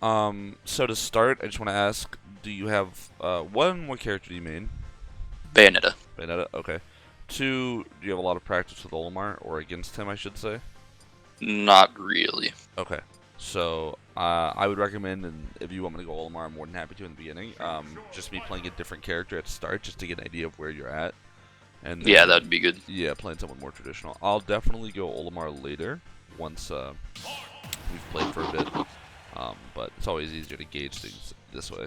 So to start, I just want to ask, do you have what character do you main? Bayonetta. Bayonetta. Okay. Two, do you have a lot of practice with Olimar or against him? I should say. Not really. Okay. So I would recommend, and if you want me to go Olimar, I'm more than happy to in the beginning. Just me playing a different character at the start, just to get an idea of where you're at, and Yeah, then that'd be good. yeah, playing someone more traditional. I'll definitely go Olimar later once we've played for a bit. But it's always easier to gauge things this way.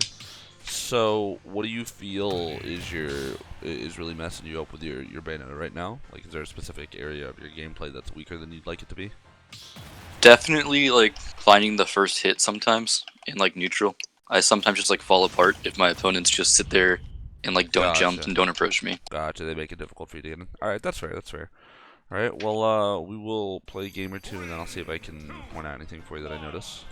So, what do you feel is really messing you up with your Bayonetta right now? Like, is there a specific area of your gameplay that's weaker than you'd like it to be? Definitely like finding the first hit sometimes in like neutral. I sometimes just like fall apart if my opponents just sit there and like don't jump Gotcha, and don't approach me. gotcha. They make it difficult for you to get in. All right, that's fair. That's fair. All right, well, we will play a game or two, and then I'll see if I can point out anything for you that I notice.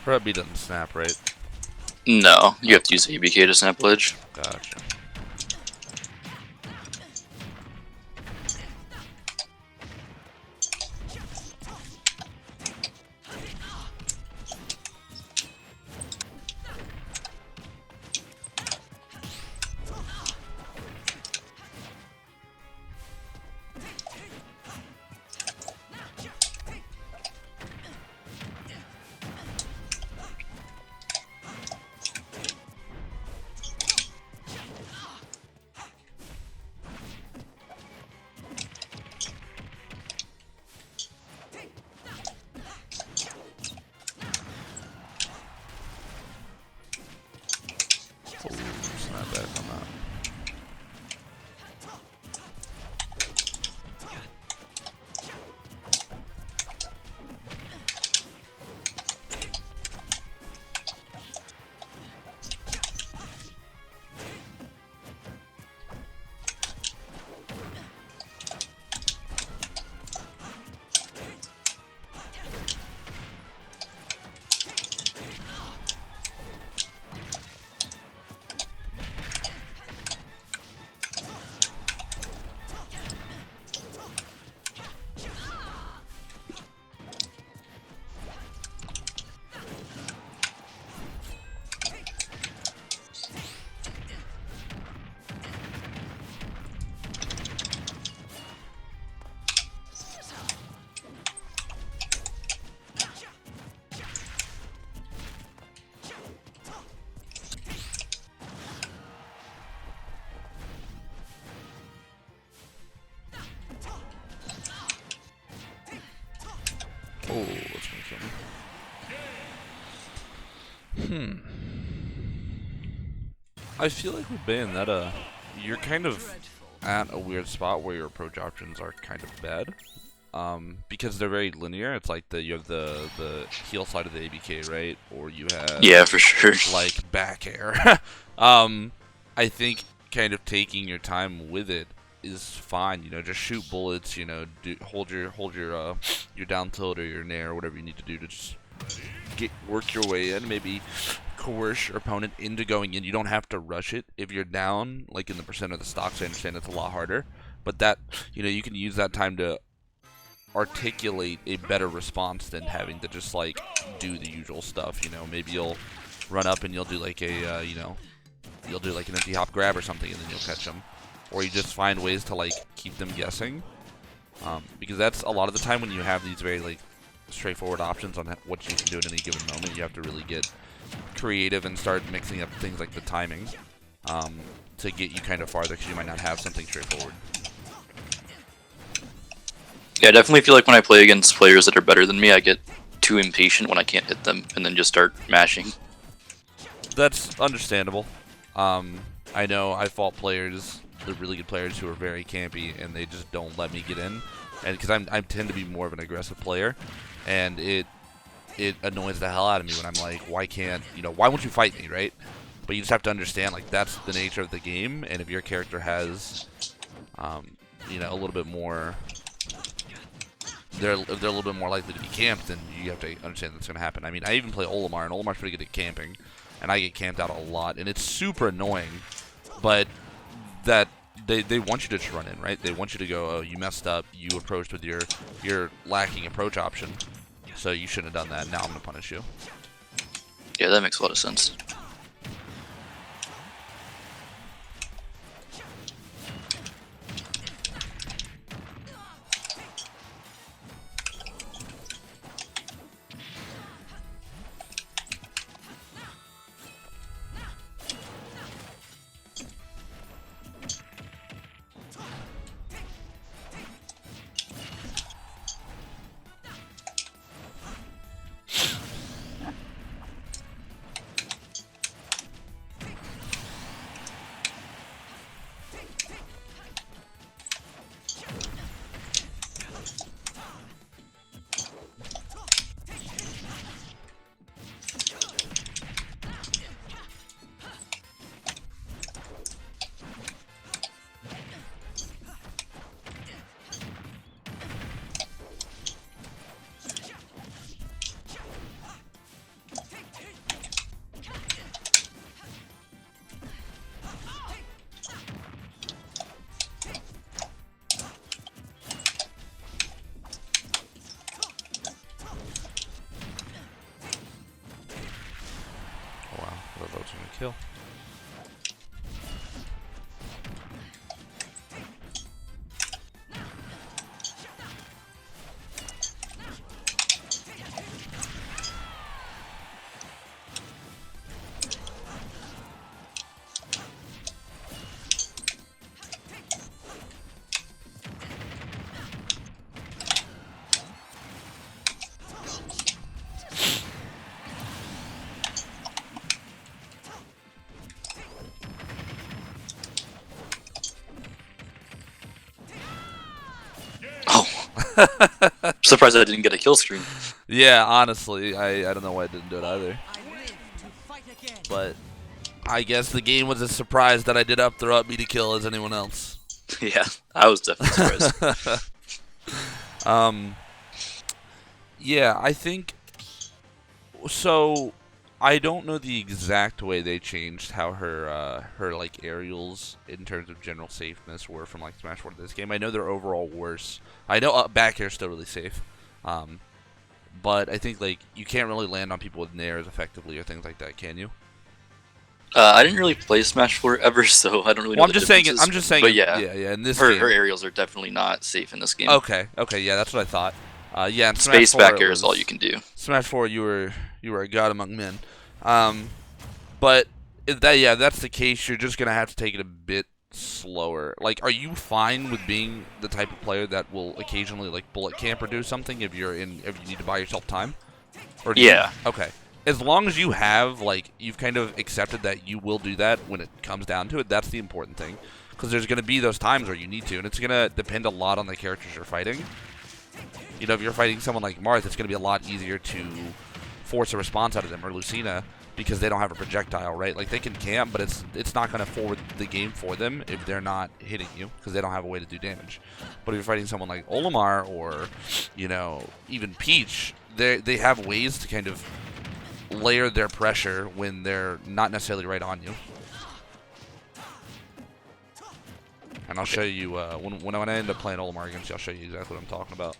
Prep B doesn't snap, right? No, you have to use ABK to snap ledge. Gotcha. awesome. I feel like with Bayonetta, you're kind of at a weird spot where your approach options are kind of bad. Because they're very linear. It's like you have the heel side of the ABK, right? Or you have Yeah, for sure. like back air. I think kind of taking your time with it is fine. You know, just shoot bullets. You know, hold your down tilt or your nair or whatever you need to do to just work your way in. Maybe coerce your opponent into going in. You don't have to rush it. If you're down, like in the percent of the stocks, I understand it's a lot harder. But that, you know, you can use that time to articulate a better response than having to just like do the usual stuff. You know, maybe you'll run up and you'll do like a you'll do like an empty hop grab or something, and then you'll catch them, or you just find ways to like keep them guessing, because that's a lot of the time when you have these very like straightforward options on what you can do at any given moment. You have to really get creative and start mixing up things like the timing to get you kind of farther, because you might not have something straightforward. Yeah, I definitely feel like when I play against players that are better than me, I get too impatient when I can't hit them, and then just start mashing. That's understandable. I know I fought players, the really good players, who are very campy, and they just don't let me get in. And because I tend to be more of an aggressive player, and it annoys the hell out of me when I'm like, why won't you fight me, right? But you just have to understand, like, that's the nature of the game, and if your character has, you know, a little bit more, they're a little bit more likely to be camped, then you have to understand that's going to happen. I mean, I even play Olimar, and Olimar's pretty good at camping, and I get camped out a lot, and it's super annoying, but that they want you to just run in, right? They want you to go, oh, you messed up, you approached with your lacking approach option, so you shouldn't have done that, now I'm going to punish you. Yeah, that makes a lot of sense. Kill. I'm surprised I didn't get a kill screen. Yeah, honestly, I don't know why I didn't do it either. But I guess the game was as surprised that I did up throw up me to kill as anyone else. Yeah, I was definitely surprised. Yeah, I think so. I don't know the exact way they changed how her like aerials in terms of general safeness were from like Smash 4 to this game. I know they're overall worse. I know back air is still really safe, but I think like you can't really land on people with nairs effectively or things like that, can you? I didn't really play Smash 4 ever, so I don't really know. I'm just saying. But yeah, In this her game, aerials are definitely not safe in this game. Okay, yeah, that's what I thought. Yeah, in Smash Space 4, back air is all you can do. Smash 4, you were a god among men. But if that's the case, you're just gonna have to take it a bit slower. Like, are you fine with being the type of player that will occasionally like bullet camp or do something if you need to buy yourself time? Or do Yeah. okay. As long as you have, like, you've kind of accepted that you will do that when it comes down to it, that's the important thing. Because there's going to be those times where you need to, and it's going to depend a lot on the characters you're fighting. You know, if you're fighting someone like Marth, it's going to be a lot easier to force a response out of them, or Lucina, because they don't have a projectile, right? Like, they can camp, but it's not going to forward the game for them if they're not hitting you, because they don't have a way to do damage. But if you're fighting someone like Olimar, or, you know, even Peach, they have ways to kind of layer their pressure when they're not necessarily right on you. And I'll show you, when I end up playing Olimar against you, I'll show you exactly what I'm talking about.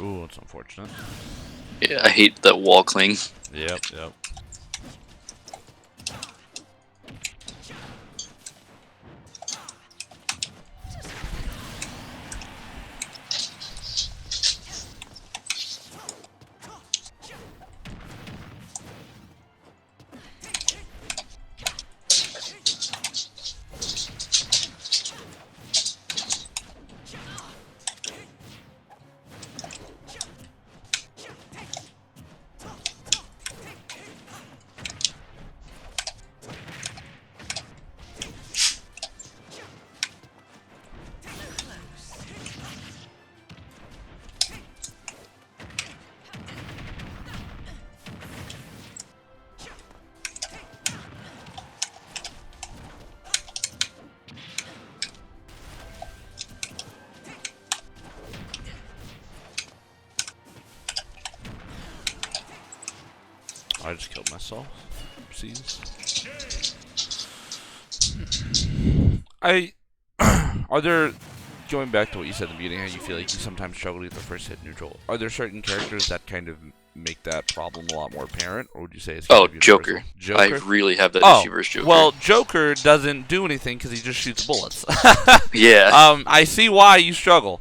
Ooh, it's unfortunate. Yeah, I hate that wall cling. Yep. I just killed myself. Oopsies. Are there, going back to what you said in the beginning, how you feel like you sometimes struggle to get the first hit neutral, are there certain characters that kind of make that problem a lot more apparent, or would you say it's Joker. Joker? I really have that issue versus Joker. Well, Joker doesn't do anything because he just shoots bullets. Yeah. I see why you struggle.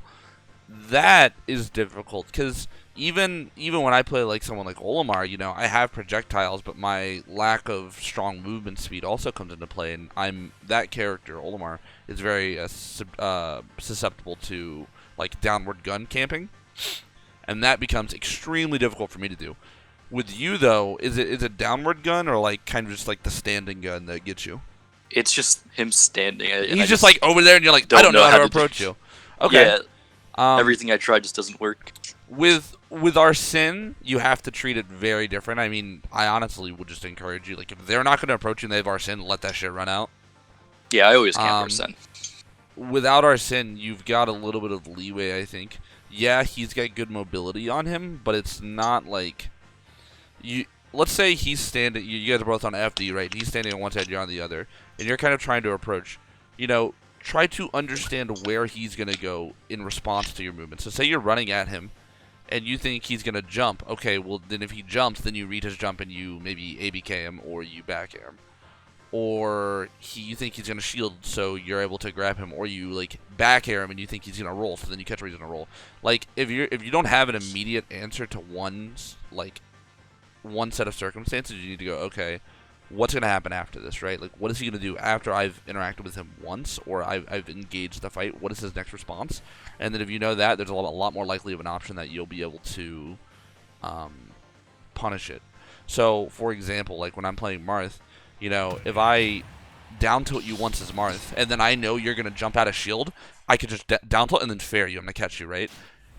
That is difficult, because even when I play like someone like Olimar, you know, I have projectiles, but my lack of strong movement speed also comes into play, and that character, Olimar, is very susceptible to like downward gun camping, and that becomes extremely difficult for me to do. With you though, is it downward gun, or like kind of just like the standing gun that gets you? It's just him standing. He's just like over there, and you're like, I don't know how to approach you. Okay. Yeah. Everything I tried just doesn't work. With Arsene, you have to treat it very different. I mean, I honestly would just encourage you, like, if they're not going to approach you and they have Arsene, let that shit run out. Yeah, I always camp Arsene. Without Arsene, you've got a little bit of leeway, I think. Yeah, he's got good mobility on him, but it's not like you. Let's say he's standing. You guys are both on FD, right? He's standing on one side, you're on the other, and you're kind of trying to approach. You know, try to understand where he's going to go in response to your movement. So say you're running at him, and you think he's going to jump. Okay, well, then if he jumps, then you read his jump and you maybe ABK him or you back him. or you think he's gonna shield, so you're able to grab him, or you like back air him and you think he's gonna roll, so then you catch where he's gonna roll. Like if you don't have an immediate answer to one set of circumstances, you need to go, okay, what's gonna happen after this, right? Like what is he gonna do after I've interacted with him once, or I've engaged the fight? What is his next response? And then if you know that, there's a lot more likely of an option that you'll be able to punish it. So for example, like when I'm playing Marth, you know, if I down tilt you once as Marth, and then I know you're gonna jump out of shield, I could just down tilt and then fair you. I'm gonna catch you, right?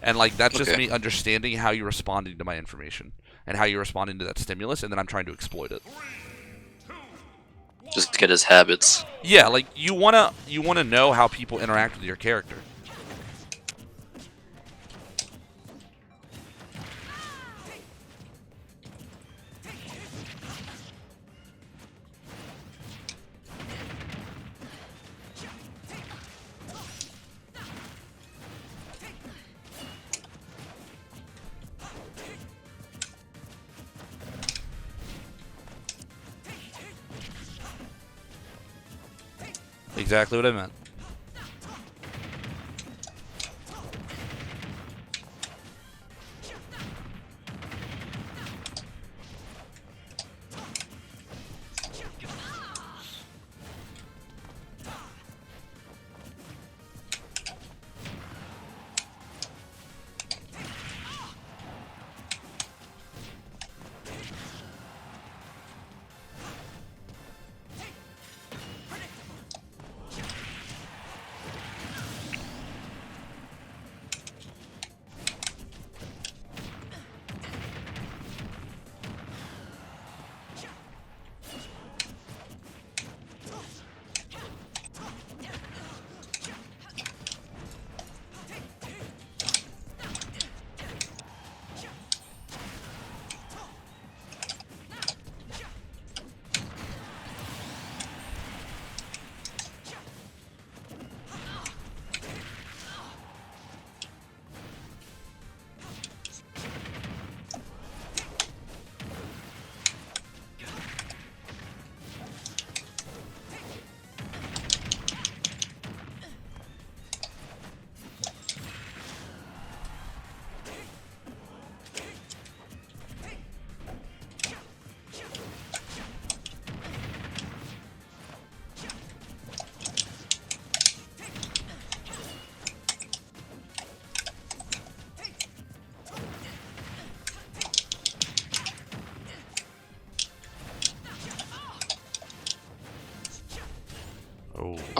And like that's just me understanding how you're responding to my information and how you're responding to that stimulus, and then I'm trying to exploit it. Just get his habits. Yeah, like you wanna know how people interact with your character. Exactly what I meant.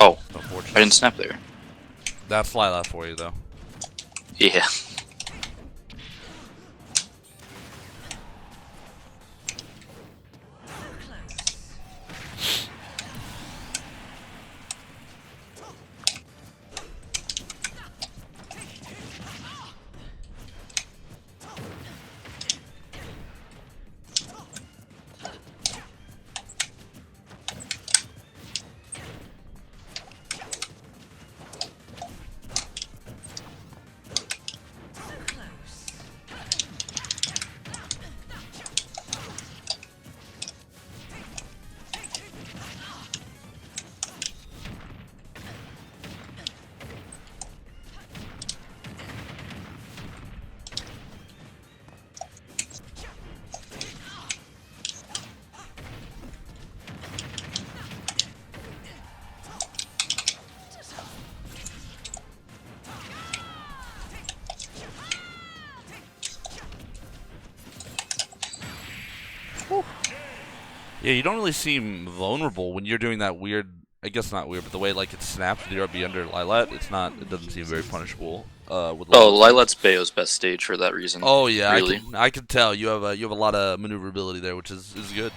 Oh, Unfortunate. I didn't snap there. That's Lylat for you, though. Yeah. Yeah, you don't really seem vulnerable when you're doing that weird. I guess not weird, but the way like it snaps with your RB under Lylat, it's not. It doesn't seem very punishable. With Oh, Lylat's Bayo's best stage for that reason. Oh yeah, really. I can tell you have a lot of maneuverability there, which is good.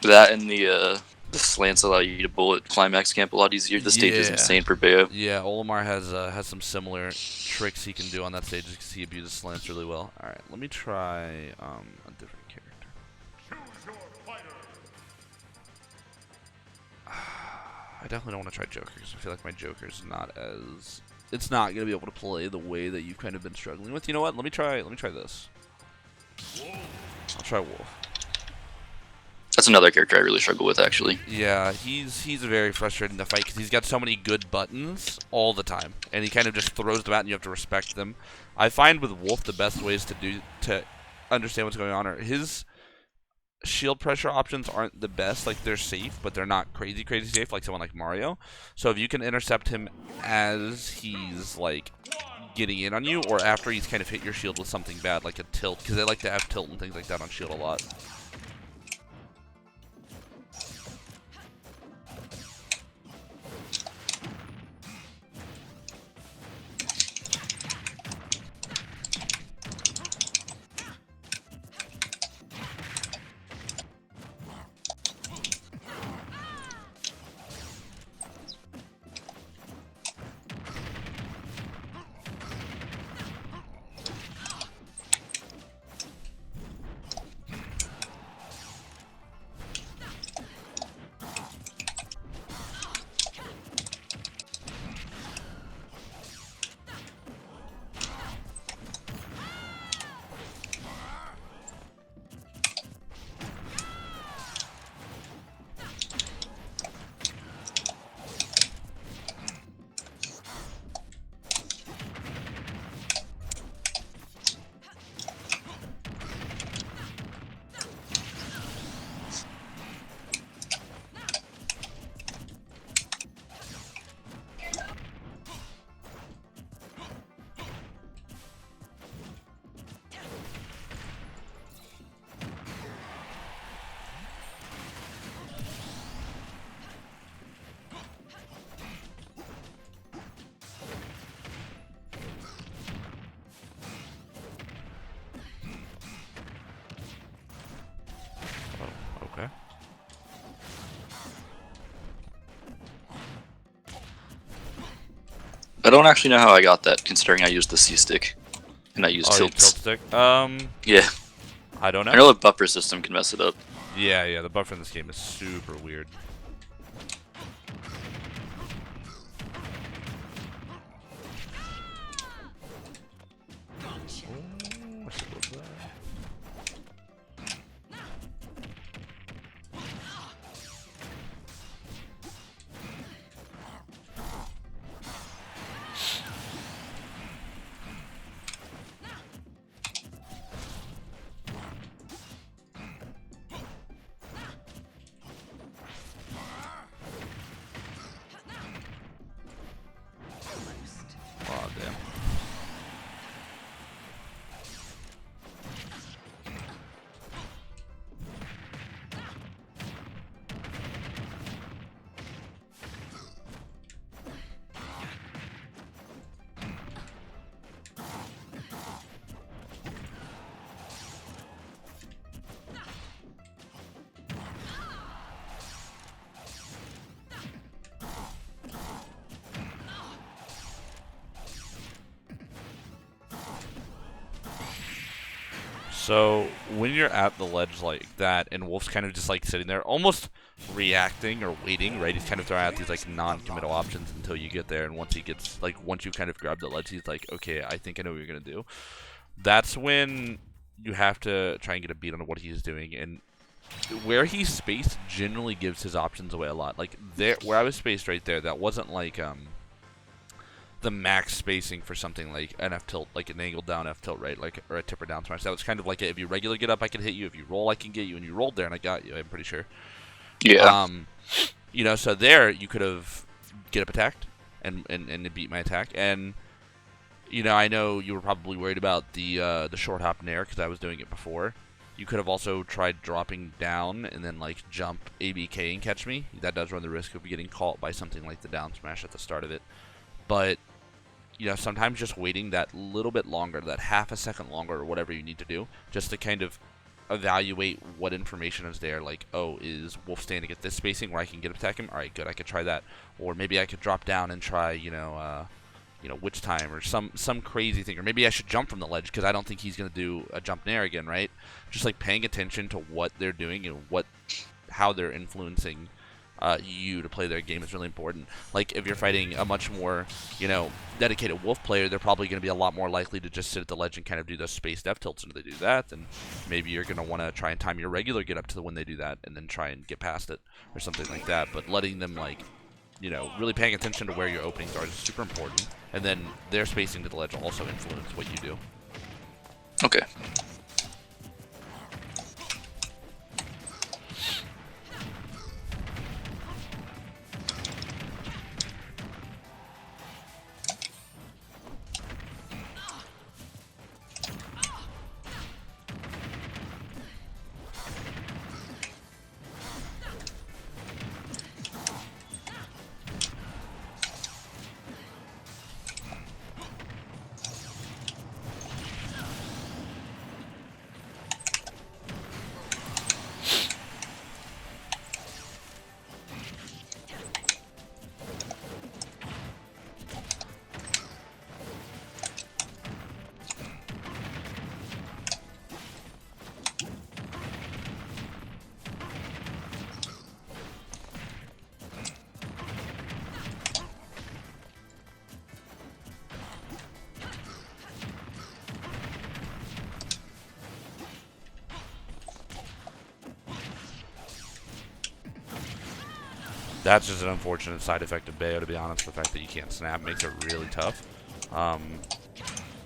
That and the slants allow you to bullet climax camp a lot easier. The stage is insane for Bayo. Yeah, Olimar has some similar tricks he can do on that stage because he abuses slants really well. All right, let me try a different character. I definitely don't want to try Joker because I feel like my Joker's not as. It's not gonna be able to play the way that you've kind of been struggling with. You know what? Let me try this. I'll try Wolf. That's another character I really struggle with, actually. Yeah, he's very frustrating to fight because he's got so many good buttons all the time, and he kind of just throws them out, and you have to respect them. I find with Wolf the best ways to understand what's going on are his shield pressure options aren't the best. Like, they're safe, but they're not crazy safe like someone like Mario. So if you can intercept him as he's like getting in on you, or after he's kind of hit your shield with something bad like a tilt, because they like to have tilt and things like that on shield a lot. Okay. I don't actually know how I got that, considering I used the C stick and I used Oh, you tilts. tilt stick? Yeah, I don't know. I know the buffer system can mess it up. Yeah, the buffer in this game is super weird. Oh, damn. So, when you're at the ledge like that, and Wolf's kind of just like sitting there, almost reacting or waiting, right? He's kind of throwing out these like non-committal options until you get there, and once he gets, like, once you kind of grab the ledge, he's like, okay, I think I know what you're gonna do. That's when you have to try and get a beat on what he's doing, and where he's spaced generally gives his options away a lot. Like, there, where I was spaced right there, that wasn't like, the max spacing for something like an F tilt, like an angled down F tilt, right? Like, or a tipper down smash. That was kind of like if you regular get up, I can hit you. If you roll, I can get you. And you rolled there, and I got you. I'm pretty sure. Yeah. You know, so there you could have get up attacked and beat my attack. And you know, I know you were probably worried about the short hop nair because I was doing it before. You could have also tried dropping down and then like jump ABK and catch me. That does run the risk of getting caught by something like the down smash at the start of it. But you know, sometimes just waiting that little bit longer, that half a second longer or whatever you need to do, just to kind of evaluate what information is there. Like, oh, is Wolf standing at this spacing where I can get attack him? All right, good, I could try that. Or maybe I could drop down and try, you know, witch time or some crazy thing. Or maybe I should jump from the ledge because I don't think he's going to do a jump nair again, right? Just like paying attention to what they're doing and how they're influencing you to play their game is really important. Like if you're fighting a much more, dedicated wolf player, they're probably going to be a lot more likely to just sit at the ledge and kind of do those spaced F tilts. And if they do that, then maybe you're going to want to try and time your regular get up to when they do that, and then try and get past it or something like that. But letting them really paying attention to where your openings are is super important. And then their spacing to the ledge will also influence what you do. Okay. That's just an unfortunate side effect of Bayo, to be honest. The fact that you can't snap makes it really tough.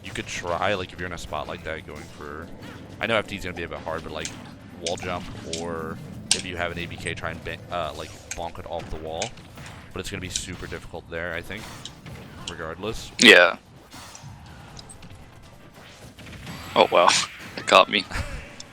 You could try, like, if you're in a spot like that, going for... I know FD is going to be a bit hard, but, like, wall jump, or if you have an ABK, try and, bonk it off the wall. But it's going to be super difficult there, I think, regardless. Yeah. Oh, wow. It caught me.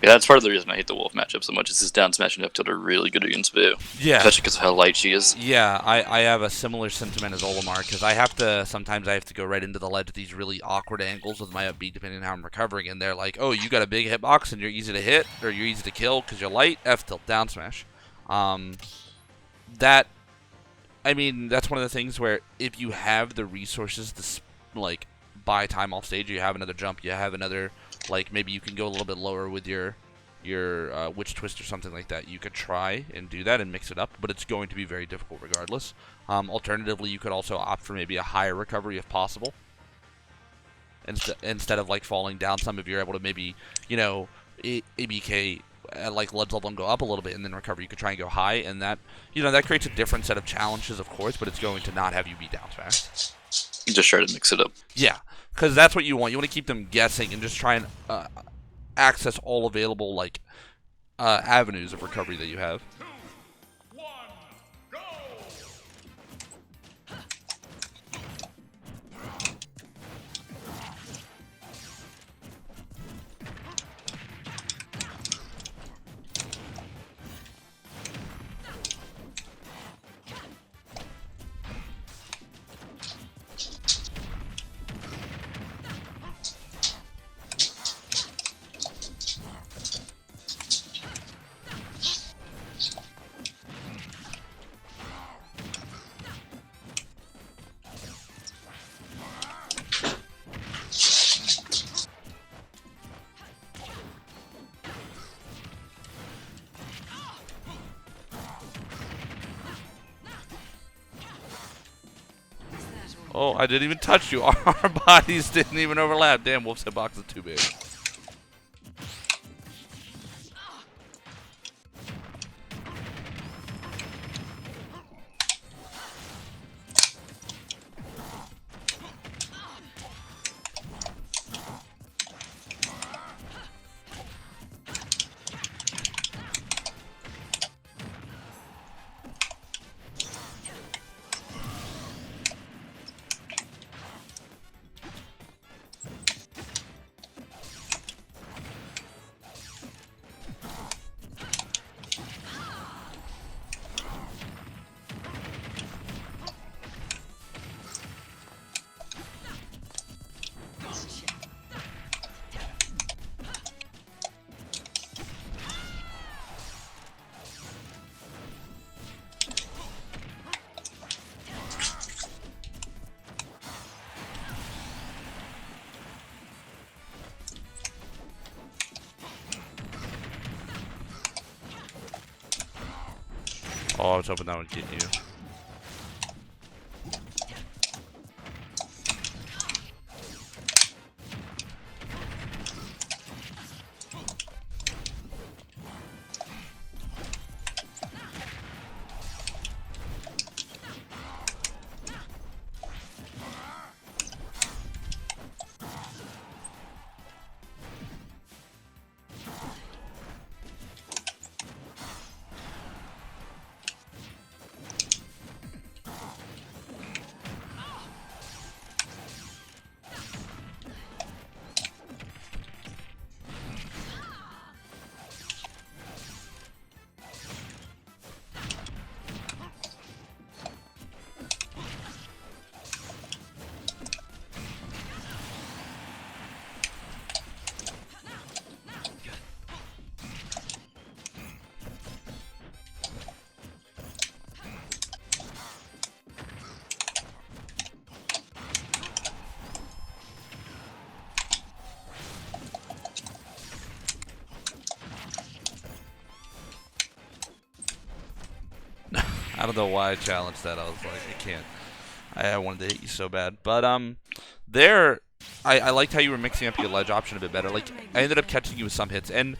Yeah, that's part of the reason I hate the Wolf matchup so much, is his down smash and F tilt are really good against Bayo. Yeah. Especially because of how light she is. Yeah, I have a similar sentiment as Olimar, because sometimes I have to go right into the ledge at these really awkward angles with my upbeat, depending on how I'm recovering, and they're like, oh, you got a big hitbox and you're easy to hit, or you're easy to kill because you're light, F tilt, down smash. That's one of the things where if you have the resources to, buy time off stage, you have another jump, you have another... maybe you can go a little bit lower with your witch twist or something like that. You could try and do that and mix it up, but it's going to be very difficult regardless. Alternatively, you could also opt for maybe a higher recovery if possible. Instead of falling down some, if you're able to maybe, ABK at ledge level and go up a little bit and then recover, you could try and go high, and that creates a different set of challenges, of course, but it's going to not have you be down smash. Just try to mix it up. Yeah, because that's what you want. You want to keep them guessing and just try and access all available avenues of recovery that you have. Oh, I didn't even touch you. Our bodies didn't even overlap. Damn, Wolf's hitbox is too big. Oh, I was hoping that would get you. I don't know why I challenged that. I was like, I can't. I wanted to hit you so bad. But there, I liked how you were mixing up your ledge option a bit better. Like, I ended up catching you with some hits, and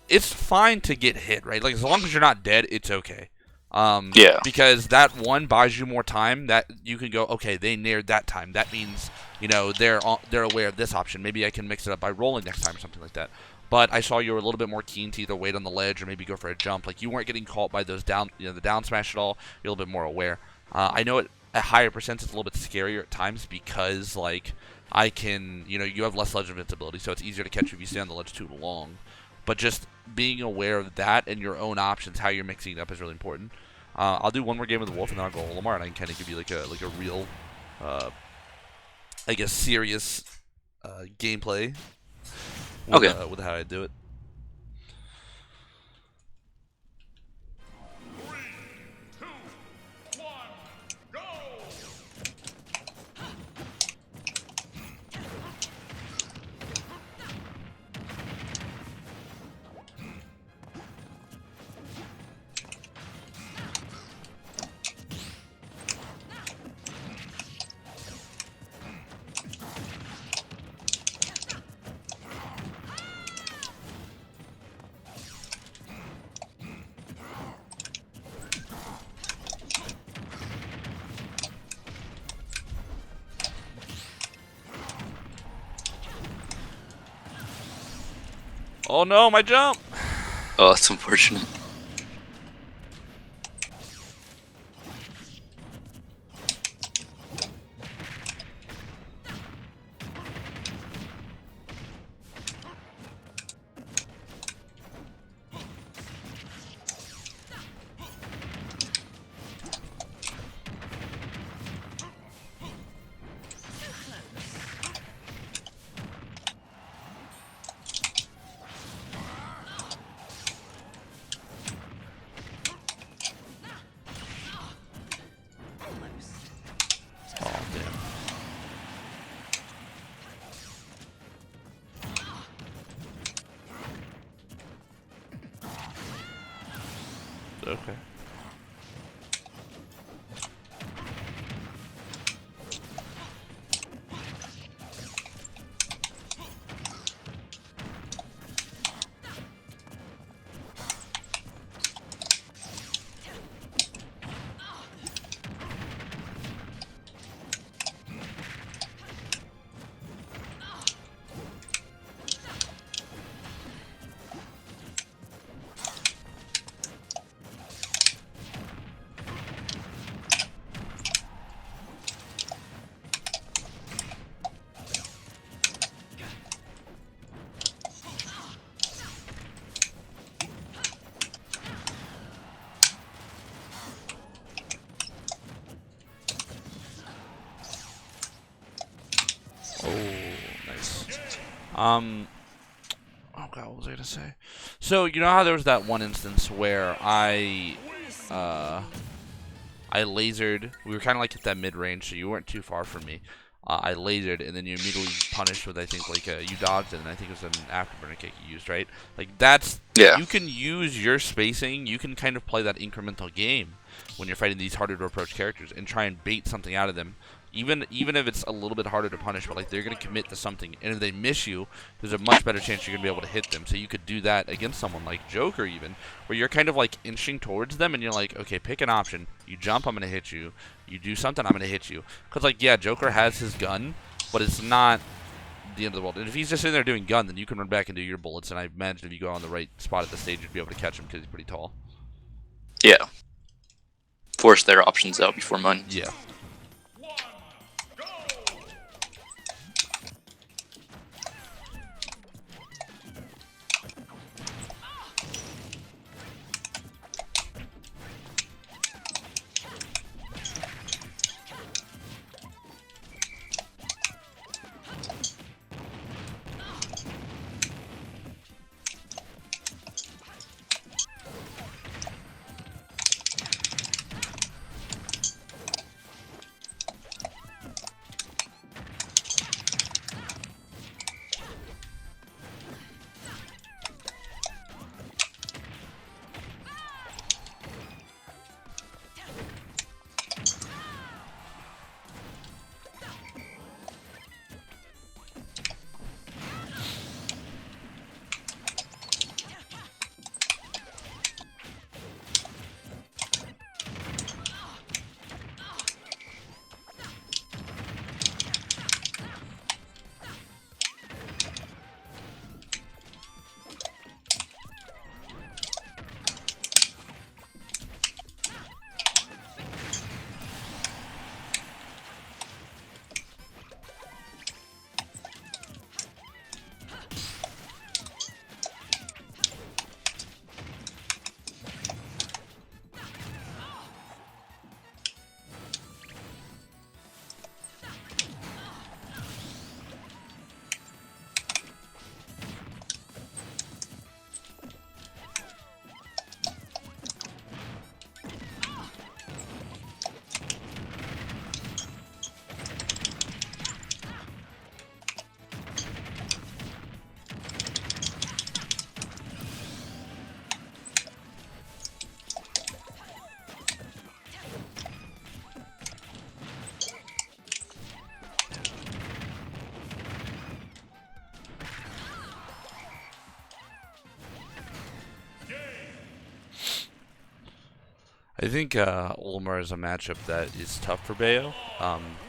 it's fine to get hit, right? Like, as long as you're not dead, it's okay. Yeah. Because that one buys you more time. That you can go, okay, they neared that time. That means, you know, they're aware of this option. Maybe I can mix it up by rolling next time or something like that. But I saw you were a little bit more keen to either wait on the ledge or maybe go for a jump. Like, you weren't getting caught by those down, you know, the down smash at all. You're a little bit more aware. I know at higher percents it's a little bit scarier at times because, like, I can, you know, you have less ledge invincibility, so it's easier to catch you if you stay on the ledge too long. But just being aware of that and your own options, how you're mixing it up, is really important. I'll do one more game with the Wolf, and then I'll go Olimar, and I can kind of give you like a real, I guess, serious gameplay with, with how I do it. Oh no, my jump! Oh, that's unfortunate. Oh, damn. Okay. Oh, God, what was I gonna say? So, you know how there was that one instance where I lasered. We were kind of like at that mid-range, so you weren't too far from me. I lasered, and then you immediately punished with, I think, like, you dodged it, and I think it was an afterburner kick you used, right? Like, that's, Yeah. you can use your spacing, you can kind of play that incremental game when you're fighting these harder to approach characters and try and bait something out of them. Even if it's a little bit harder to punish, but like they're gonna commit to something, and if they miss you, there's a much better chance you're gonna be able to hit them. So you could do that against someone like Joker, even, where you're kind of like inching towards them, and you're like, okay, pick an option. You jump, I'm gonna hit you. You do something, I'm gonna hit you. Cause like, yeah, Joker has his gun, but it's not the end of the world. And if he's just sitting there doing gun, then you can run back and do your bullets. And I imagine if you go on the right spot at the stage, you'd be able to catch him because he's pretty tall. Yeah. Force their options out before mine. Yeah. I think Olimar is a matchup that is tough for Bayo,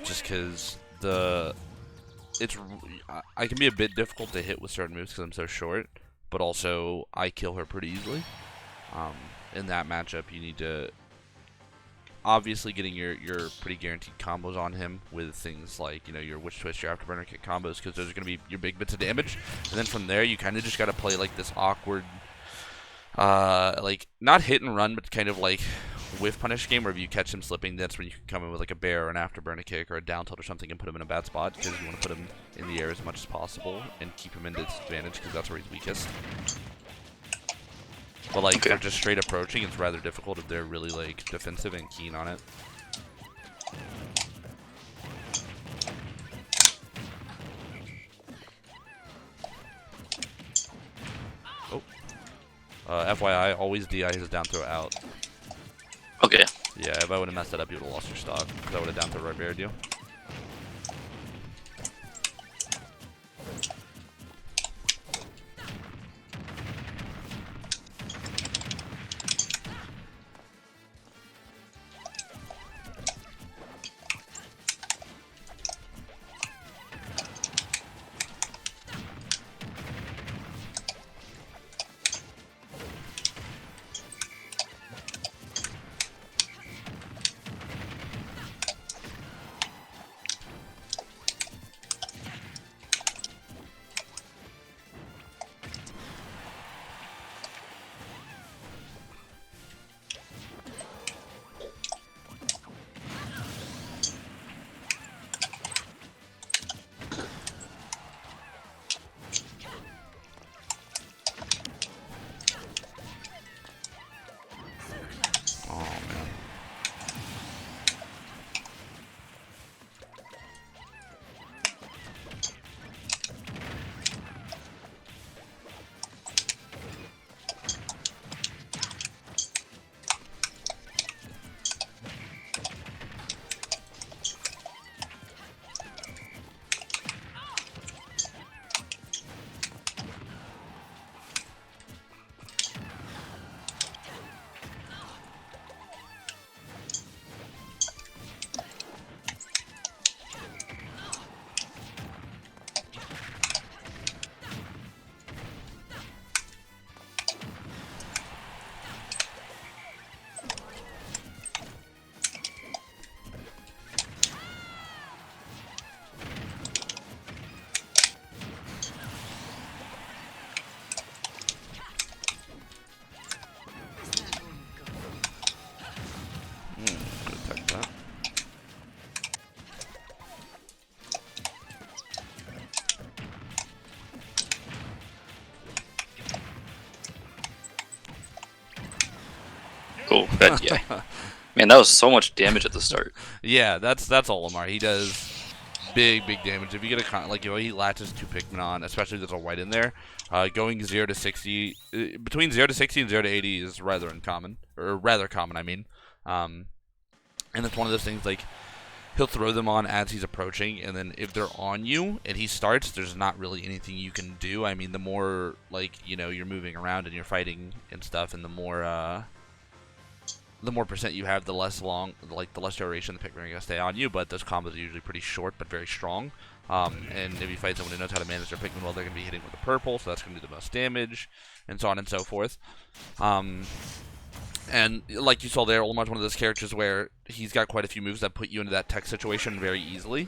just because I can be a bit difficult to hit with certain moves because I'm so short, but also I kill her pretty easily. In that matchup, you need to obviously getting your pretty guaranteed combos on him with things like, you know, your witch twist, your afterburner kick combos, because those are going to be your big bits of damage, and then from there you kind of just got to play like this awkward, like not hit and run, but kind of like whiff punish game where if you catch him slipping, that's when you can come in with like a bear or an afterburner kick or a down tilt or something and put him in a bad spot, because you want to put him in the air as much as possible and keep him in disadvantage because that's where he's weakest. But like for just straight approaching, it's rather difficult if they're really like defensive and keen on it. Oh. FYI, always DI his down throw out. Okay. Yeah, if I would have messed that up, you would have lost your stock. Because I would have down throw right buried you. But yeah, man, that was so much damage at the start. Yeah, that's Olimar. He does big damage. If you get a like, you know, he latches 2 Pikmin on, especially if there's a white in there. Going 0 to 60, between 0 to 60 and 0 to 80 is rather uncommon, or rather common, I mean. And it's one of those things like he'll throw them on as he's approaching, and then if they're on you and he starts, there's not really anything you can do. I mean, the more, like, you know, you're moving around and you're fighting and stuff, and the more percent you have, the less duration the Pikmin are gonna stay on you. But those combos are usually pretty short but very strong. And if you fight someone who knows how to manage their Pikmin well, they're gonna be hitting with the purple, so that's gonna do the most damage, and so on and so forth. And like you saw there, Olimar's one of those characters where he's got quite a few moves that put you into that tech situation very easily.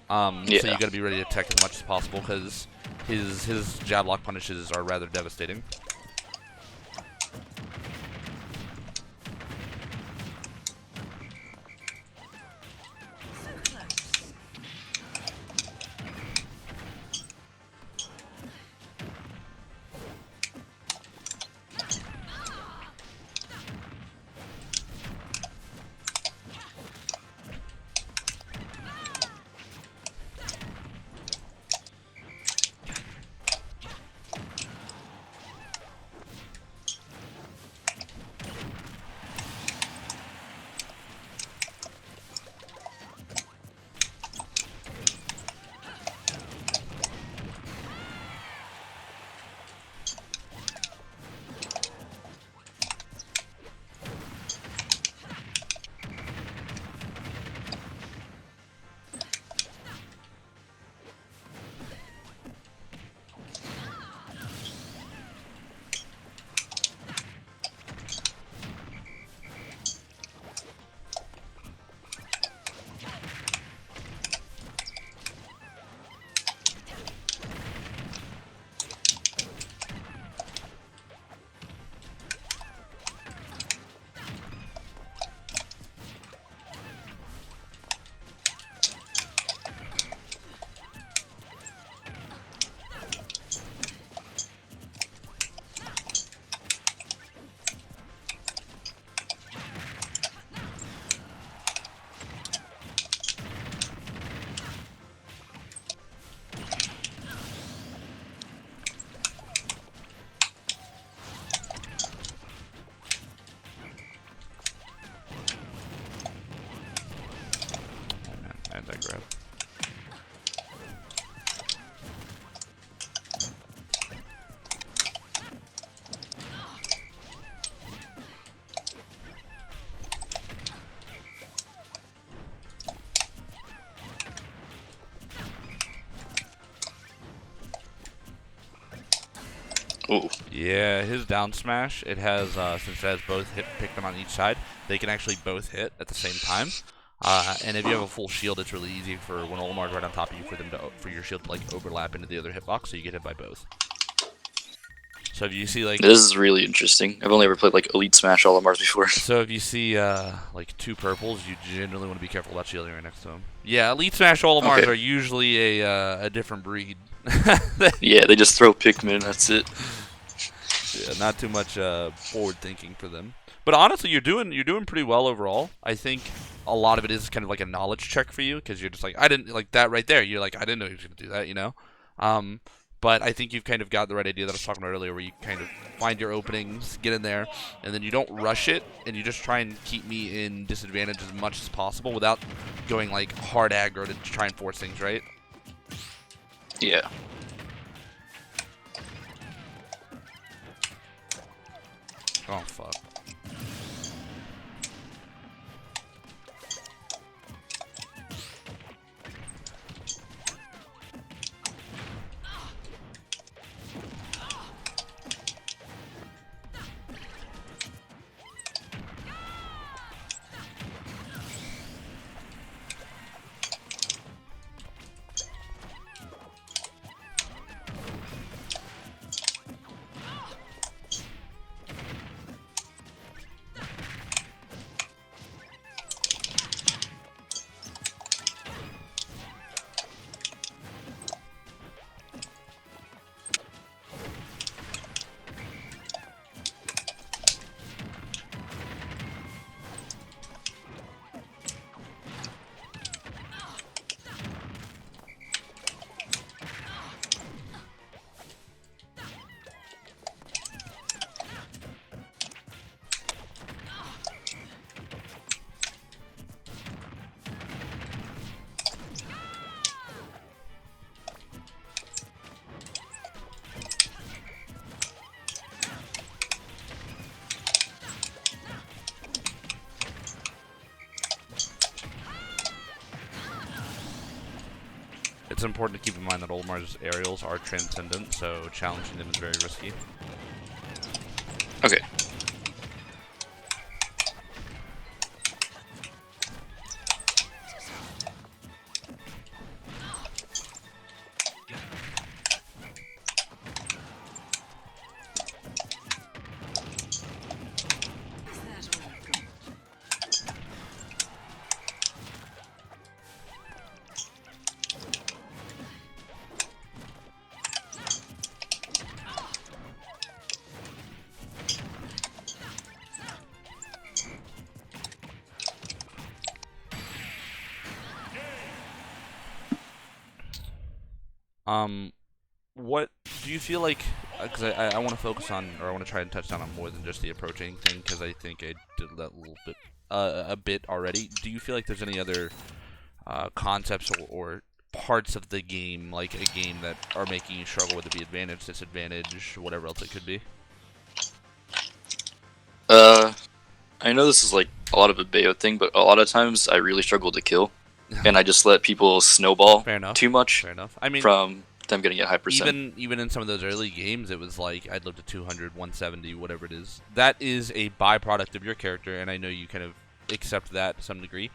So you gotta be ready to tech as much as possible, because his jab lock punishes are rather devastating. And that grab. Ooh. Yeah, his down smash, it has, since it has both hit Pikmin on each side, they can actually both hit at the same time. And if you have a full shield, it's really easy for when Olimar's right on top of you for your shield to like overlap into the other hitbox, so you get hit by both. So if you see like This is really interesting. I've only ever played like Elite Smash Olimars before. So if you see like 2 purples, you generally want to be careful about shielding right next to them. Yeah, Elite Smash Olimars are usually a different breed. Yeah, they just throw Pikmin, that's it. Yeah, not too much forward thinking for them. But honestly, you're doing pretty well overall. I think a lot of it is kind of like a knowledge check for you, because you're just like, I didn't like that right there. You're like, I didn't know he was gonna do that, you know. But I think you've kind of got the right idea that I was talking about earlier, where you kind of find your openings, get in there, and then you don't rush it, and you just try and keep me in disadvantage as much as possible without going like hard aggro to try and force things, right? Yeah. Oh fuck. important to keep in mind that Olimar's aerials are transcendent, so challenging them is very risky. Okay. What do you feel like? Because I want to focus on, or I want to try and touch down on more than just the approaching thing, because I think I did that a bit already. Do you feel like there's any other concepts or parts of the game, like a game, that are making you struggle, whether it be advantage, disadvantage, whatever else it could be? I know this is like a lot of a Bayo thing, but a lot of times I really struggle to kill, and I just let people snowball Fair enough. too much. Fair enough. I mean, from them getting a high percent. Even in some of those early games, it was like I'd live to 200, 170, whatever it is. That is a byproduct of your character, and I know you kind of accept that to some degree.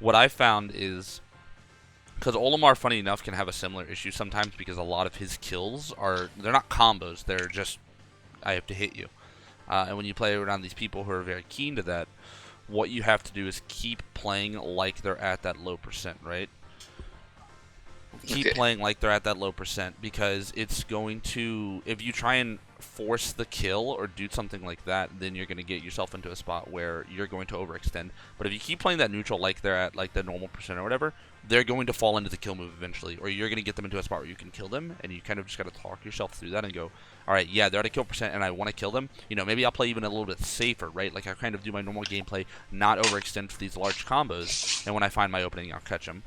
What I found is, because Olimar, funny enough, can have a similar issue sometimes, because a lot of his kills they're not combos, they're just, I have to hit you. And when you play around these people who are very keen to that, what you have to do is keep playing like they're at that low percent, right? Keep playing like they're at that low percent, because it's going to, if you try and force the kill or do something like that, then you're going to get yourself into a spot where you're going to overextend. But if you keep playing that neutral like they're at like the normal percent or whatever, they're going to fall into the kill move eventually, or you're going to get them into a spot where you can kill them, and you kind of just got to talk yourself through that and go, all right, yeah, they're at a kill percent and I want to kill them. You know, maybe I'll play even a little bit safer, right? Like I kind of do my normal gameplay, not overextend for these large combos, and when I find my opening, I'll catch them.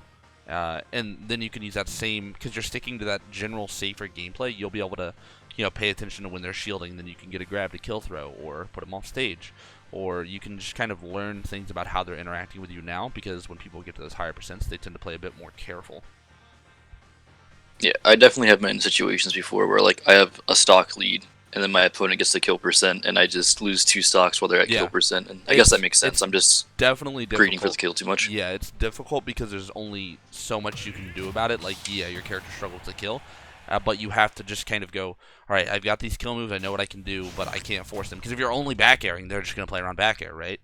And then you can use that same, because you're sticking to that general safer gameplay, you'll be able to, you know, pay attention to when they're shielding, then you can get a grab to kill throw, or put them off stage. Or you can just kind of learn things about how they're interacting with you now, because when people get to those higher percents, they tend to play a bit more careful. Yeah, I definitely have been in situations before where like I have a stock lead, and then my opponent gets the kill percent, and I just lose 2 stocks while they're at kill percent, and I guess that makes sense. I'm just definitely greeting for the kill too much. Yeah, it's difficult because there's only so much you can do about it. Like, yeah, your character struggles to kill, but you have to just kind of go, all right, I've got these kill moves, I know what I can do, but I can't force them. Because if you're only back airing, they're just going to play around back air, right?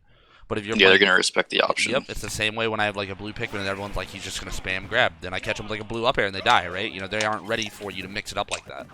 But if you're they're going to respect the option. Yep, it's the same way when I have like a blue Pikmin and everyone's like, he's just going to spam grab. Then I catch them with like a blue up air and they die, right? You know, they aren't ready for you to mix it up like that.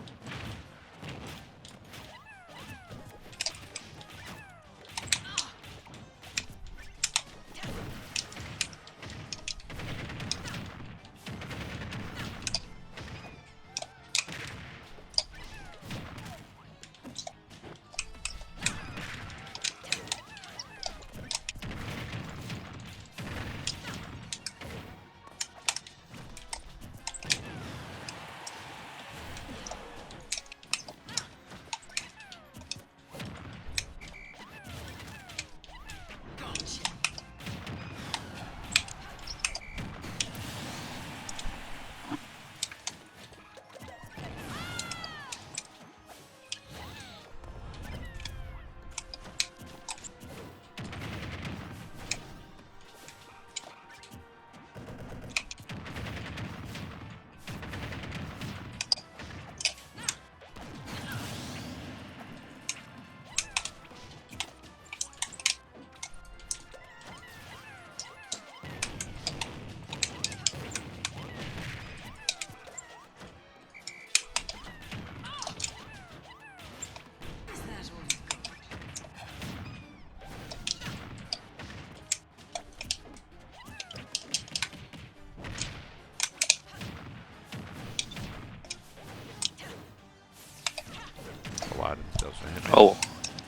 Oh,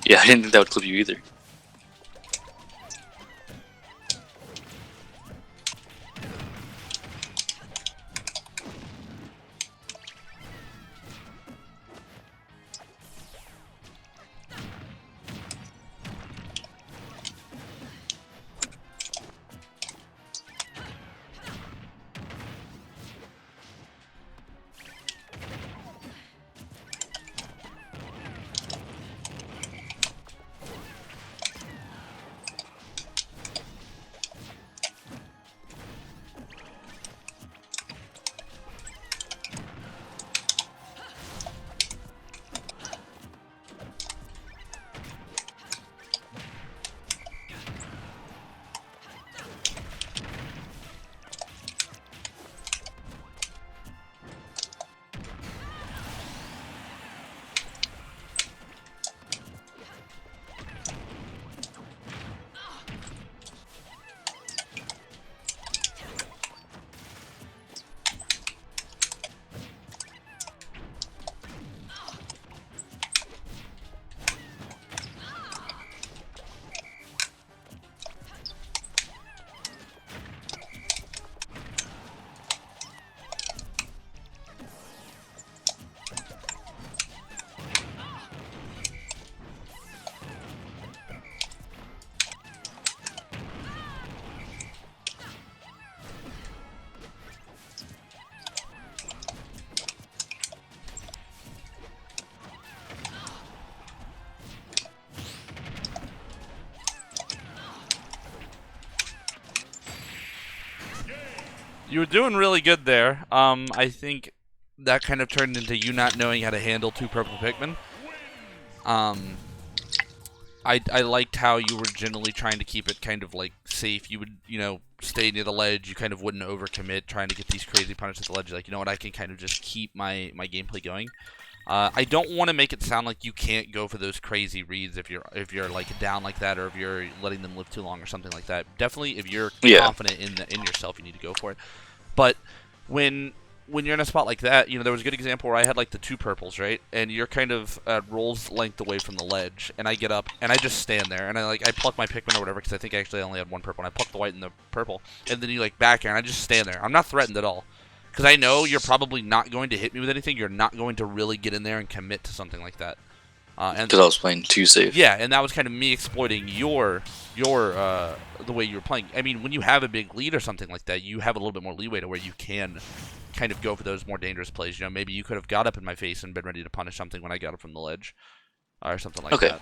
yeah, I didn't think that would clip you either. You were doing really good there. I think that kind of turned into you not knowing how to handle 2 purple Pikmin. I liked how you were generally trying to keep it kind of like safe. You would, stay near the ledge. You kind of wouldn't overcommit, trying to get these crazy punishes at the ledge. Like, you know what, I can kind of just keep my gameplay going. I don't want to make it sound like you can't go for those crazy reads if you're like down like that, or if you're letting them live too long or something like that. Definitely, if you're confident in yourself, you need to go for it. But when you're in a spot like that, there was a good example where I had like the 2 purples, right? And you're kind of rolls length away from the ledge, and I get up and I just stand there and I pluck my Pikmin or whatever, because I think I only had 1 purple, and I pluck the white and the purple, and then you like back here and I just stand there. I'm not threatened at all, because I know you're probably not going to hit me with anything. You're not going to really get in there and commit to something like that. And because I was playing too safe. Yeah, and that was kind of me exploiting your the way you were playing. I mean, when you have a big lead or something like that, you have a little bit more leeway to where you can kind of go for those more dangerous plays. Maybe you could have got up in my face and been ready to punish something when I got up from the ledge, or something like that.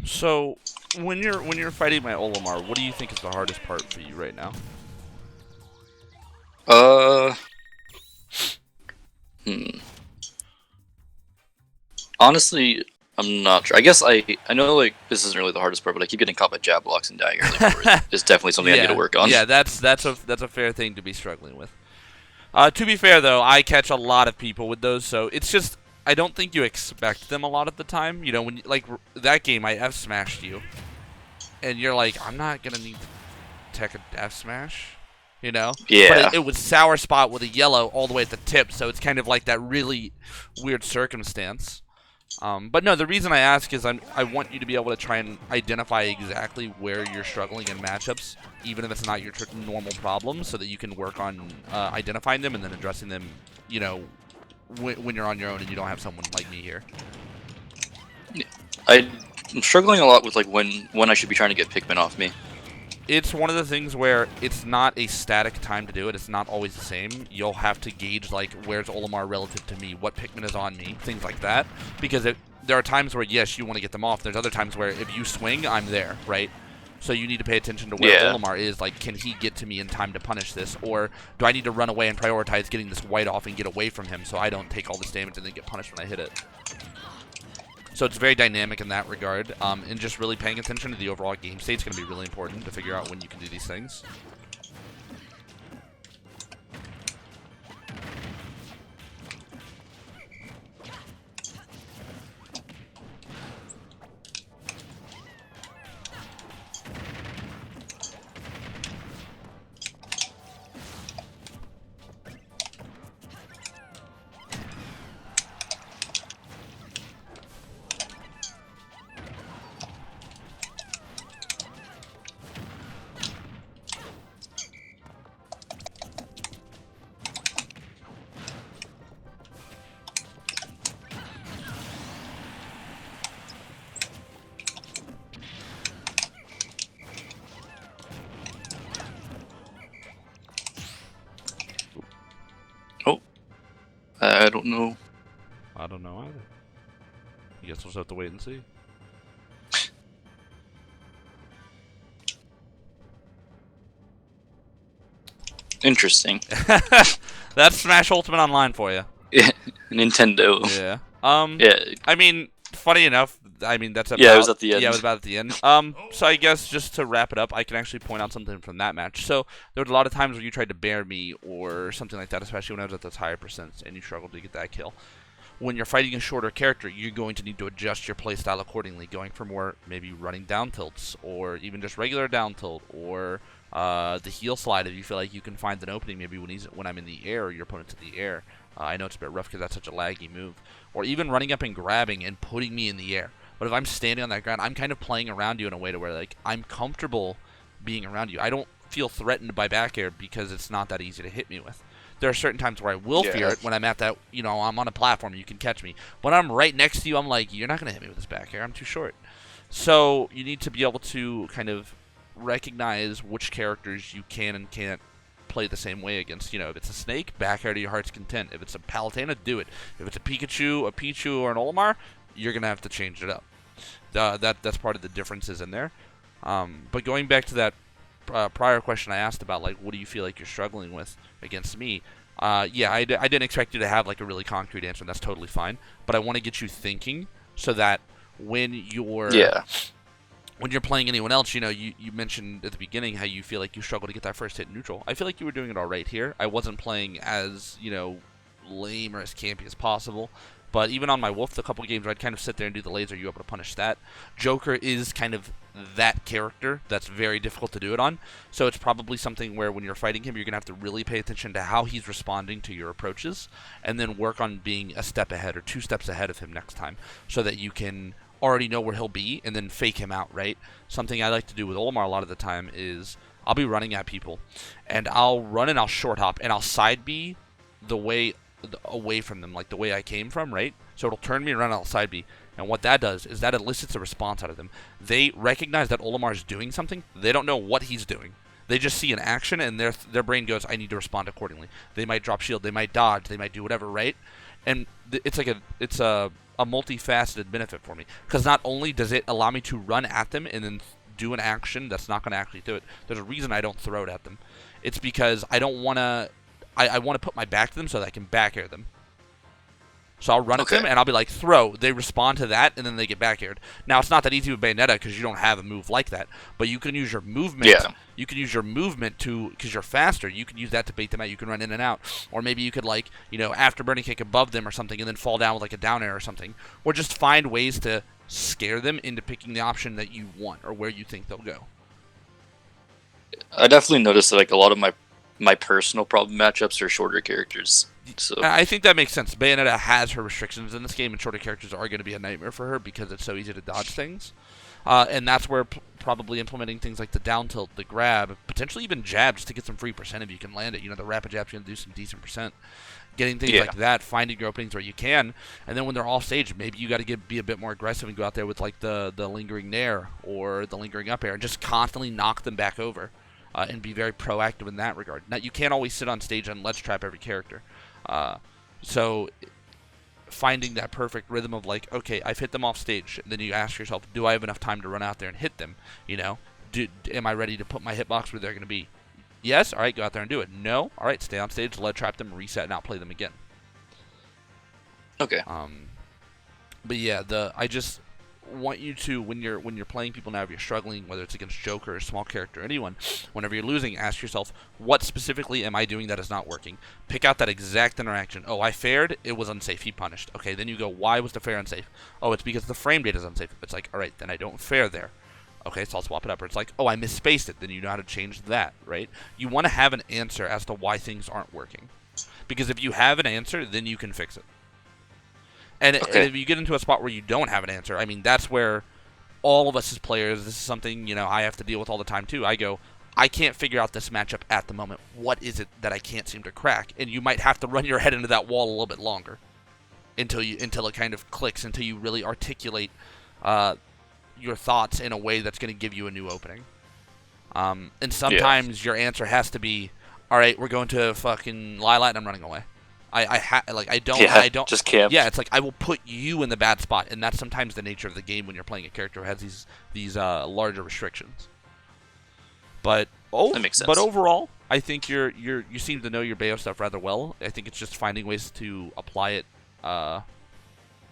So, when you're fighting my Olimar, what do you think is the hardest part for you right now? Honestly, I'm not sure. I guess I know like this isn't really the hardest part, but I keep getting caught by jab blocks and dying early. It's definitely something I need to work on. Yeah, that's a fair thing to be struggling with. To be fair though, I catch a lot of people with those, so it's just I don't think you expect them a lot of the time. When like that game, I F smashed you, and you're like, I'm not gonna need to tech a F smash. Yeah. But it was sour spot with a yellow all the way at the tip, so it's kind of like that really weird circumstance. But no, the reason I ask is I want you to be able to try and identify exactly where you're struggling in matchups, even if it's not your normal problem, so that you can work on identifying them and then addressing them, when you're on your own and you don't have someone like me here. I'm struggling a lot with like when I should be trying to get Pikmin off me. It's one of the things where it's not a static time to do it. It's not always the same. You'll have to gauge, like, where's Olimar relative to me? What Pikmin is on me? Things like that. Because there are times where, yes, you want to get them off. There's other times where if you swing, I'm there, right? So you need to pay attention to where Olimar is. Like, can he get to me in time to punish this? Or do I need to run away and prioritize getting this white off and get away from him so I don't take all this damage and then get punished when I hit it? So it's very dynamic in that regard, and just really paying attention to the overall game state is going to be really important to figure out when you can do these things. I don't know. I don't know either. I guess we'll just have to wait and see. Interesting. That's Smash Ultimate Online for you. Nintendo. Yeah. Yeah. I mean, funny enough, I mean that's about, yeah, it was at the end. Yeah, it was about at the end. So I guess just to wrap it up, I can actually point out something from that match. So there was a lot of times where you tried to bear me or something like that, especially when I was at those higher percents, and you struggled to get that kill. When you're fighting a shorter character, you're going to need to adjust your playstyle accordingly, going for more maybe running down tilts, or even just regular down tilt, or the heel slide if you feel like you can find an opening maybe when I'm in the air or your opponent's in the air. I know it's a bit rough because that's such a laggy move. Or even running up and grabbing and putting me in the air. But if I'm standing on that ground, I'm kind of playing around you in a way to where, like, I'm comfortable being around you. I don't feel threatened by back air because it's not that easy to hit me with. There are certain times where I will fear it when I'm at that, you know, I'm on a platform, you can catch me. When I'm right next to you, I'm like, you're not going to hit me with this back air, I'm too short. So you need to be able to kind of recognize which characters you can and can't play the same way against. You know, if it's a Snake, back air to your heart's content. If it's a Palutena, do it. If it's a Pikachu, a Pichu, or an Olimar, you're going to have to change it up. That's part of the differences in there. But going back to that prior question I asked about, like, what do you feel like you're struggling with against me? Yeah, I didn't expect you to have, like, a really concrete answer, and that's totally fine. But I want to get you thinking so that when you're when you're playing anyone else, you know, you mentioned at the beginning how you feel like you struggle to get that first hit neutral. I feel like you were doing it all right here. I wasn't playing as, you know, lame or as campy as possible. But even on my Wolf, the couple games where I'd kind of sit there and do the laser, you're able to punish that. Joker is kind of that character that's very difficult to do it on. So it's probably something where when you're fighting him, you're going to have to really pay attention to how he's responding to your approaches and then work on being a step ahead or 2 steps ahead of him next time so that you can already know where he'll be and then fake him out, right? Something I like to do with Olimar a lot of the time is I'll be running at people and I'll run and I'll short hop and I'll side B the way away from them, like the way I came from, right? So it'll turn me around and I'll side B. And what that does is that elicits a response out of them. They recognize that Olimar is doing something. They don't know what he's doing. They just see an action and their brain goes, I need to respond accordingly. They might drop shield, they might dodge, they might do whatever, right? And it's like a multifaceted benefit for me. Because not only does it allow me to run at them and then do an action that's not going to actually do it. There's a reason I don't throw it at them. It's because I don't want to... I want to put my back to them so that I can back air them. So I'll run at them, and I'll be like, throw. They respond to that, and then they get back aired. Now, it's not that easy with Bayonetta because you don't have a move like that. But you can use your movement. Yeah. You can use your movement to, because you're faster, you can use that to bait them out. You can run in and out. Or maybe you could, like, you know, after burning kick above them or something, and then fall down with, like, a down air or something. Or just find ways to scare them into picking the option that you want or where you think they'll go. I definitely noticed that, like, a lot of my personal problem matchups are shorter characters. So I think that makes sense. Bayonetta has her restrictions in this game, and shorter characters are going to be a nightmare for her because it's so easy to dodge things. And that's where probably implementing things like the down tilt, the grab, potentially even jab just to get some free percent if you can land it. You know, the rapid jab's going to do some decent percent. Getting things like that, finding your openings where you can, and then when they're off stage, maybe you got to be a bit more aggressive and go out there with like the lingering nair or the lingering up air and just constantly knock them back over. And be very proactive in that regard. Now, you can't always sit on stage and ledge trap every character. So finding that perfect rhythm of like, okay, I've hit them off stage. And then you ask yourself, do I have enough time to run out there and hit them? You know, am I ready to put my hitbox where they're going to be? Yes, all right, go out there and do it. No, all right, stay on stage, ledge trap them, reset, and outplay them again. Okay. But yeah, I just want you to, when you're playing people now, if you're struggling, whether it's against Joker or small character, anyone, whenever you're losing, ask yourself, what specifically am I doing that is not working? Pick out that exact interaction. Oh, I faired, it was unsafe, he punished. Okay, then you go, why was the fair unsafe? Oh, it's because the frame data is unsafe. It's like, all right, then I don't fair there. Okay, so I'll swap it up. Or it's like, oh, I misspaced it. Then you know how to change that, right? You want to have an answer as to why things aren't working. Because if you have an answer, then you can fix it. And if you get into a spot where you don't have an answer, I mean, that's where all of us as players, this is something, you know, I have to deal with all the time too. I go, I can't figure out this matchup at the moment. What is it that I can't seem to crack? And you might have to run your head into that wall a little bit longer until it kind of clicks, until you really articulate your thoughts in a way that's going to give you a new opening. And sometimes your answer has to be, all right, we're going to fucking Lilat and I'm running away. I don't just camp. Yeah, it's like I will put you in the bad spot, and that's sometimes the nature of the game when you're playing a character who has these larger restrictions. But that makes sense. But overall, I think you seem to know your Bayo stuff rather well. I think it's just finding ways to apply it,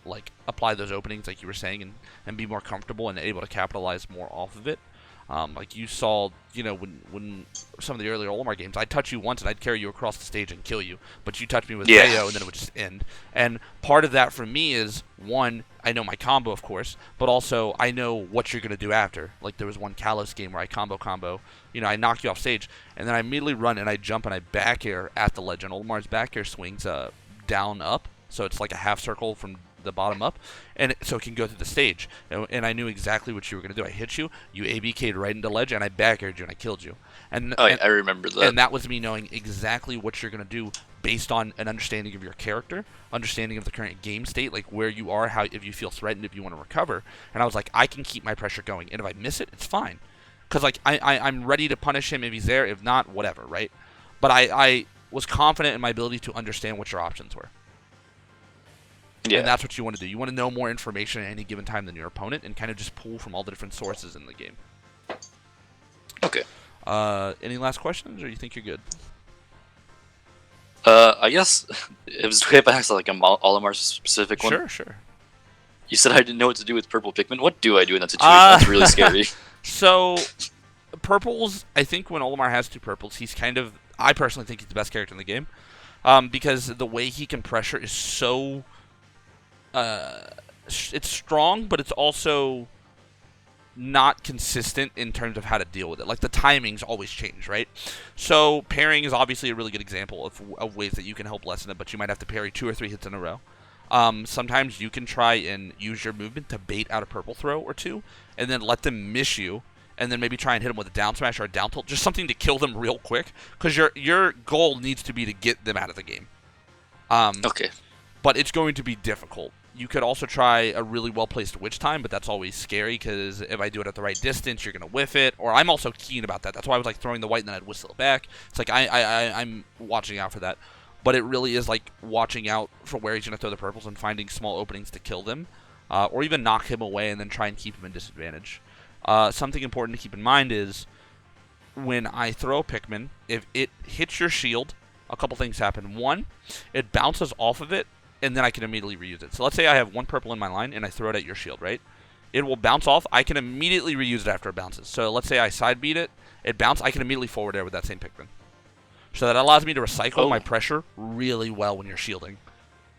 like apply those openings, like you were saying, and be more comfortable and able to capitalize more off of it. Like you saw, you know, when some of the earlier Olimar games, I'd touch you once and I'd carry you across the stage and kill you. But you touch me with Bayo and then it would just end. And part of that for me is, one, I know my combo, of course, but also I know what you're going to do after. Like there was one Kalos game where I combo, you know, I knock you off stage, and then I immediately run and I jump and I back air at the ledge. And Olimar's back air swings down up, so it's like a half circle from the bottom up, and so it can go through the stage. And I knew exactly what you were going to do. I hit you, you ABK'd right into ledge, and I back aired you and I killed you. And I remember that. And that was me knowing exactly what you're going to do based on an understanding of your character, understanding of the current game state, like where you are, how, if you feel threatened, if you want to recover. And I was like, I can keep my pressure going, and if I miss it, it's fine, because like I'm ready to punish him if he's there. If not, whatever, right? But I was confident in my ability to understand what your options were. Yeah. And that's what you want to do. You want to know more information at any given time than your opponent, and kind of just pull from all the different sources in the game. Okay. Any last questions, or you think you're good? I guess it was way back to like a Olimar specific one. Sure. You said I didn't know what to do with purple Pikmin. What do I do in that situation? That's really scary. So, purples, I think when Olimar has two purples, he's kind of, I personally think he's the best character in the game. Because the way he can pressure is so... it's strong, but it's also not consistent in terms of how to deal with it. Like the timings always change, right? So parrying is obviously a really good example of ways that you can help lessen it, but you might have to parry 2 or 3 hits in a row. Sometimes you can try and use your movement to bait out a purple throw or two, and then let them miss you, and then maybe try and hit them with a down smash or a down tilt, just something to kill them real quick, because your goal needs to be to get them out of the game. Okay. But it's going to be difficult. You could also try a really well-placed Witch Time, but that's always scary, because if I do it at the right distance, you're going to whiff it. Or I'm also keen about that. That's why I was like throwing the white and then I'd whistle it back. It's like I'm watching out for that. But it really is like watching out for where he's going to throw the purples and finding small openings to kill them. Or even knock him away and then try and keep him in disadvantage. Something important to keep in mind is when I throw a Pikmin, if it hits your shield, a couple things happen. One, it bounces off of it, and then I can immediately reuse it. So let's say I have one purple in my line, and I throw it at your shield, right? It will bounce off. I can immediately reuse it after it bounces. So let's say I side beat it, it bounced. I can immediately forward air with that same Pikmin. So that allows me to recycle my pressure really well when you're shielding.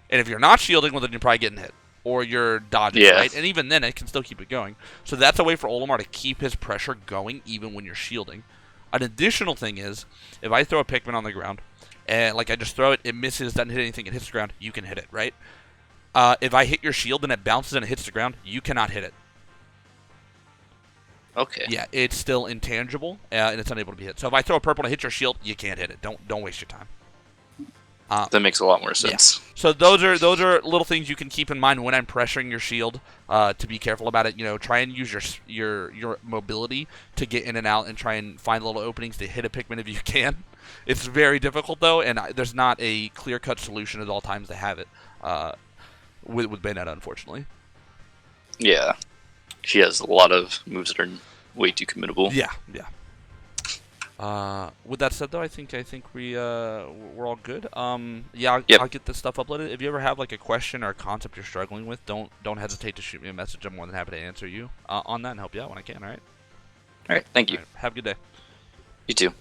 And if you're not shielding, well, then you're probably getting hit. Or you're dodging, right? And even then, it can still keep it going. So that's a way for Olimar to keep his pressure going even when you're shielding. An additional thing is, if I throw a Pikmin on the ground, and like I just throw it, it misses, doesn't hit anything, it hits the ground, you can hit it, right? If I hit your shield and it bounces and it hits the ground, you cannot hit it. Okay. Yeah, it's still intangible, and it's unable to be hit. So if I throw a purple to hit your shield, you can't hit it. Don't waste your time. That makes a lot more sense. Yeah. So those are little things you can keep in mind when I'm pressuring your shield. To be careful about it. Try and use your mobility to get in and out, and try and find little openings to hit a Pikmin if you can. It's very difficult though, and there's not a clear-cut solution at all times to have it. With Bayonetta, unfortunately. Yeah. She has a lot of moves that are way too committable. Yeah. With that said, though, I think we're all good. Yeah, I'll get this stuff uploaded. If you ever have like a question or a concept you're struggling with, don't hesitate to shoot me a message. I'm more than happy to answer you on that and help you out when I can. All right. All right. Thank you. All right, have a good day. You too.